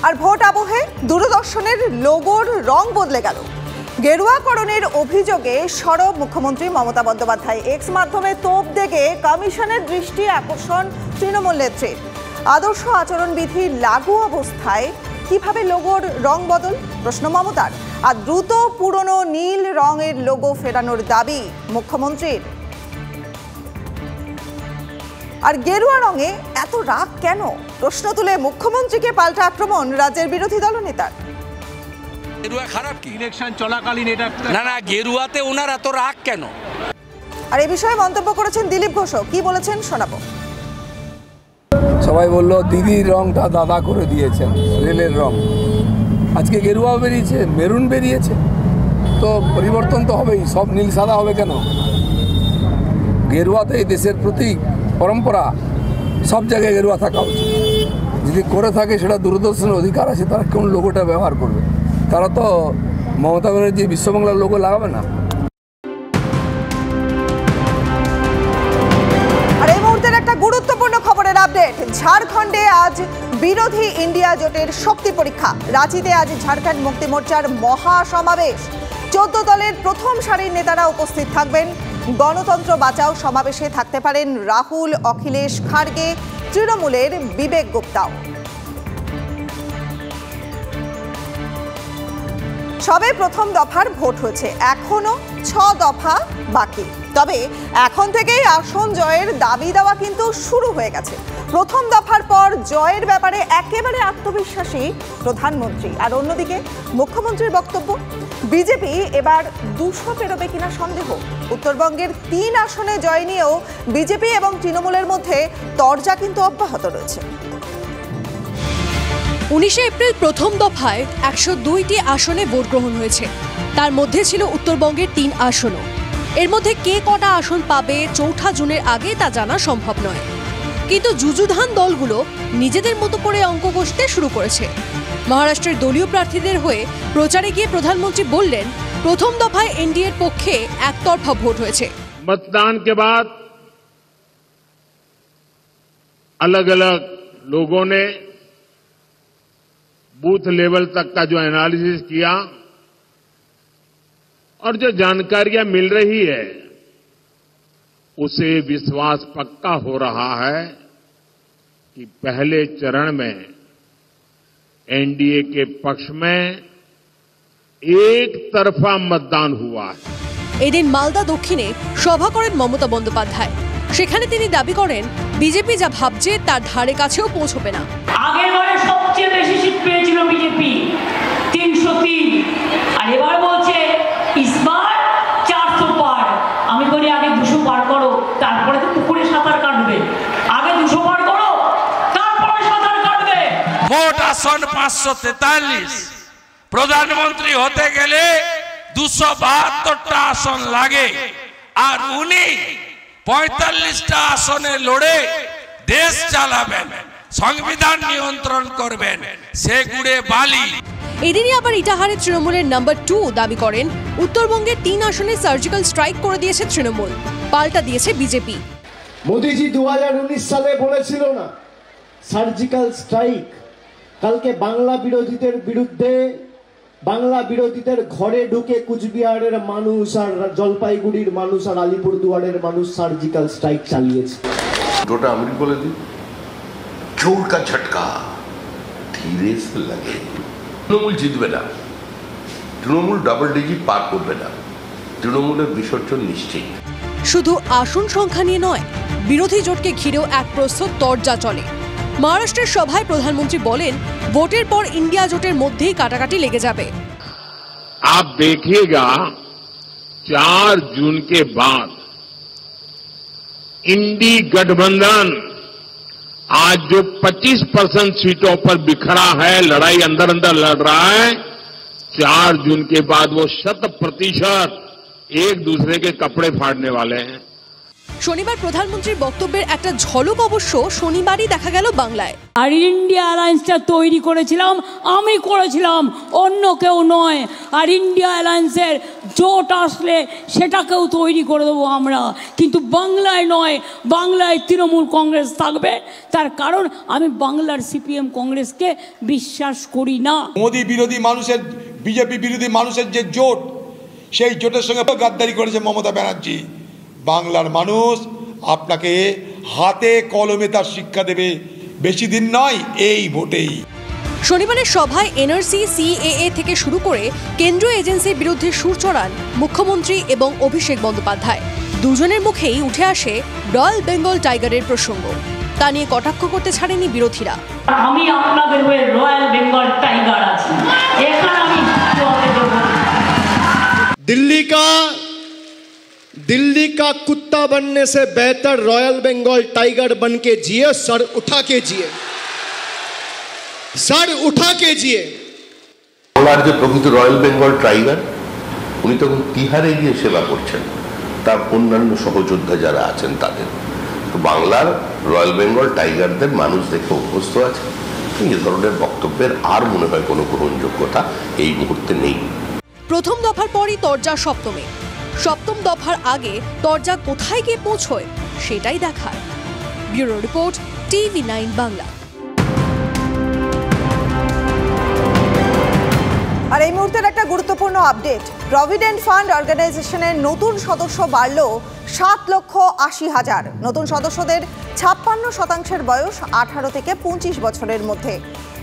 আর vote আবহে দূরদর্শনের লোগোর রং বদলে গেল। গেরুয়াকরণের অভিযোগে সরব মুখ্যমন্ত্রী মমতা বন্দ্যোপাধ্যায়। এক্স মাধ্যমে তোপ দেগে কমিশনের দৃষ্টি আকর্ষণ তৃণমূল নেত্রীর। আদর্শ আচরণবিধি লাগু অবস্থায় কিভাবে লোগোর রং বদল, প্রশ্ন মমতার। আর দ্রুত পুরনো নীল রঙের লোগো ফেরানোর দাবি মুখ্যমন্ত্রীর। আর গেরুয়া রঙে এত রাগ কেন, প্রশ্ন তুলে মুখ্যমন্ত্রীকে পাল্টা আক্রমণ রাজ্যের বিরোধী দলনেতার। গেরুয়া খারাপ কি? ইলেকশন চলাকালীন এটা না গেরুয়াতে ওনার এত রাগ কেন? আর এই বিষয়ে মন্তব্য করেছেন দিলীপ ঘোষও। কি বলেছেন শোনাবো। সবাই বললো দিদির রংটা দাদা করে দিয়েছেন, রেলের রং। আজকে গেরুয়া বেরিয়েছে, মেরুন বেরিয়েছে, তো পরিবর্তন তো হবেই। সব নীল সাদা হবে কেন? গেরুয়াতে এই দেশের প্রতীক, পরম্পরা, সব জায়গায় গেরুয়া থাকা উচিত। যদি করে থাকে সেটা দূরদর্শনের অধিকার আছে, তারা কোন লোগোটা ব্যবহার করবে? তারা তো মমতা ব্যানার্জি বিশ্ববাংলার লোগো লাগাবে না। আর এই মুহূর্তের একটা গুরুত্বপূর্ণ খবরের আপডেট। ঝাড়খণ্ডে আজ বিরোধী ইন্ডিয়া জোটের শক্তি পরীক্ষা। রাঁচিতে আজ ঝাড়খণ্ড মুক্তি মোর্চার মহা সমাবেশ। 14 দলের প্রথম সারির নেতারা উপস্থিত থাকবেন। গণতন্ত্র বাঁচাও সমাবেশে থাকতে পারেন রাহুল, অখিলেশ খাড়গে, তৃণমূলের বিবেক গুপ্তাও। সবে প্রথম দফার ভোট হয়েছে, এখনো 6 দফা বাকি। তবে এখন থেকেই আসন জয়ের দাবি দেওয়া কিন্তু শুরু হয়ে গেছে। প্রথম দফার পর জয়ের ব্যাপারে একেবারে আত্মবিশ্বাসী প্রধানমন্ত্রী। আর অন্যদিকে মুখ্যমন্ত্রীর বক্তব্য, বিজেপি এবার 200 পেরোবে কিনা সন্দেহ। উত্তরবঙ্গের 3 আসনে জয় নিয়েও বিজেপি এবং তৃণমূলের মধ্যে তরজা কিন্তু অব্যাহত রয়েছে। 19 এপ্রিল প্রথম দফায় 102টি আসনে ভোট গ্রহণ হয়েছে। তার মধ্যে ছিল উত্তরবঙ্গের 3 আসনও। এর মধ্যে কে কটা আসন পাবে 4 জুনের আগে তা জানা সম্ভব নয়। কিন্তু যুযুধান দলগুলো নিজেদের মতো করে অঙ্ক কষতে শুরু করেছে। মহারাষ্ট্রের দলীয় প্রার্থীদের হয়ে প্রচারে গিয়ে প্রধানমন্ত্রী বললেন, প্রথম দফায় এনডিএর পক্ষে একতরফা ভোট হয়েছে। मतदान के बाद अलग अलग लोगों ने बूथ लेवल तक का जो एनालिसिस किया और जो जानकारियां मिल रही है, उसे विश्वास पक्का हो रहा है कि पहले चरण में एनडीए के पक्ष में एक तरफा मतदान हुआ है। এদিন মালদা দক্ষিণে সভা করেন মমতা বন্দ্যোপাধ্যায়। সেখানে তিনি দাবি করেন, বিজেপি যা ভাবছে তার ধারে কাছেও পৌঁছবে না। আগেরবারে সবচেয়ে বেশি সিট পেয়েছিল বিজেপি, 303, আর এবার বলছে ইসবার 400 পার। আমি বলি আগে 200 পার করো, তারপরে তো পুকুরে সাঁতার কাটবে। আগে 200 পার করো, তারপরে সাঁতার কাটবে। মোট আসন 543। প্রধানমন্ত্রী হতে গেলে 272টা আসন লাগে, আর উনি 45টা আসনে লড়ে দেশ চালাবেন, সংবিধান নিয়ন্ত্রণ করবেন। সে গুড়ে বালি। এদিনই আবার ইটাহারের তৃণমূলের নাম্বার 2 দাবি করেন, উত্তরবঙ্গের 3 আসনে সার্জিক্যাল স্ট্রাইক করে দিয়েছে তৃণমূল, পাল্টা দিয়েছে বিজেপি। মোদিজি 2019 সালে বলেছিল না সার্জিক্যাল স্ট্রাইক? কালকে বাংলা বিরোধীদের বিরুদ্ধে, বাংলা বিরোধীদের ঘরে ঢুকে কুচবিহারের মানুষ আর জলপাইগুড়ির মানুষ আর আলিপুরদুয়ারের মানুষ সার্জিক্যাল স্ট্রাইক চালিয়েছে। দুটোটা আমি বলে দিই, চোর কা ঝটকা ধীরে সে লাগে। তৃণমূল জিতবে না, তৃণমূল ডাবল ডিজিট পার করবে না, তৃণমূলের বিসর্জন নিশ্চিত। শুধু আসন সংখ্যা নিয়ে নয়, বিরোধী জোটকে ঘিরেও এক প্রস্তুত তরজা চলে। মহারাষ্ট্রের সভায় প্রধানমন্ত্রী বলেন, ভোটের পর ইন্ডিয়া জোটের মধ্যেই কাটাকাটি লেগে যাবে। आप देखिएगा 4 जून के बाद इंडी गठबंधन आज जो 25% सीटों पर बिखरा है, लड़ाई अंदर अंदर लड़ रहा है, 4 जून के बाद वो 100% एक दूसरे के कपड़े फाड़ने वाले हैं। শনিবার প্রধানমন্ত্রীর বক্তব্যের একটা ঝলক অবশ্য শনিবারই দেখা গেল বাংলায়। আর ইন্ডিয়া অ্যালায়েন্সটা তৈরি করেছিলাম আমি, করেছিলাম, অন্য কেউ নয়। আর ইন্ডিয়া অ্যালায়েন্সের জোট আসলে সেটাকেও তৈরি করে দেবো আমরা, কিন্তু বাংলায় নয়। বাংলায় তৃণমূল কংগ্রেস থাকবে, তার কারণ আমি বাংলার সিপিএম কংগ্রেসকে বিশ্বাস করি না। মোদী বিরোধী মানুষের, বিজেপি বিরোধী মানুষের যে জোট, সেই জোটের সঙ্গে গাদ্দারি করেছে মমতা ব্যানার্জি। বাংলার মানুষ আপনাকে হাতে কলমে তার শিক্ষা দেবে, বেশি দিন নয়, এই ভোটেই। শনিবারের সভায় এনআরসি, সিএএ থেকে শুরু করে কেন্দ্রীয় এজেন্সির বিরুদ্ধে সুর চড়ান মুখ্যমন্ত্রী এবং অভিষেক বন্দ্যোপাধ্যায়। দুজনের মুখেই উঠে আসে রয়্যাল বেঙ্গল টাইগারের প্রসঙ্গ। তা নিয়ে কটাক্ষ করতে ছাড়েনি বিরোধীরা। আমি আপনাদের হয়ে রয়্যাল বেঙ্গল টাইগার আছি, এখানে আমি दिल्ली का कुत्ता बनने से बेहतर रॉयल बंगाल टाइगर बन के जिए, सर उठा के जिए, सर उठा के जिए। বাংলার যে প্রকৃত রয়্যাল বেঙ্গল টাইগার, উনি তখন তিহারে গিয়ে সেবা করছেন, তার অন্যান্য সহযোদ্ধা যারা আছেন তাদের। তো বাংলার রয়্যাল বেঙ্গল টাইগারদের মানুষ দেখে অভ্যস্ত আছে। এই ধরনের বক্তব্যের আর মনে হয় কোনো গ্রহণযোগ্যতা এই মুহূর্তে নেই। প্রথম দফার পরই তরজা সপ্তমে। সপ্তম দফার আগে তরজা কোথায় গিয়ে পৌঁছয় সেটাই দেখার। Bureau report, TV9 Bangla. আর এই মুহূর্তের একটা গুরুত্বপূর্ণ আপডেট, প্রভিডেন্ট ফান্ড অর্গানাইজেশনের নতুন সদস্য বাড়ল 7,80,000। নতুন সদস্যদের 56% বয়স 18 থেকে 25 বছরের মধ্যে।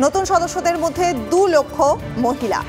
নতুন সদস্যদের মধ্যে 2 লক্ষ মহিলা।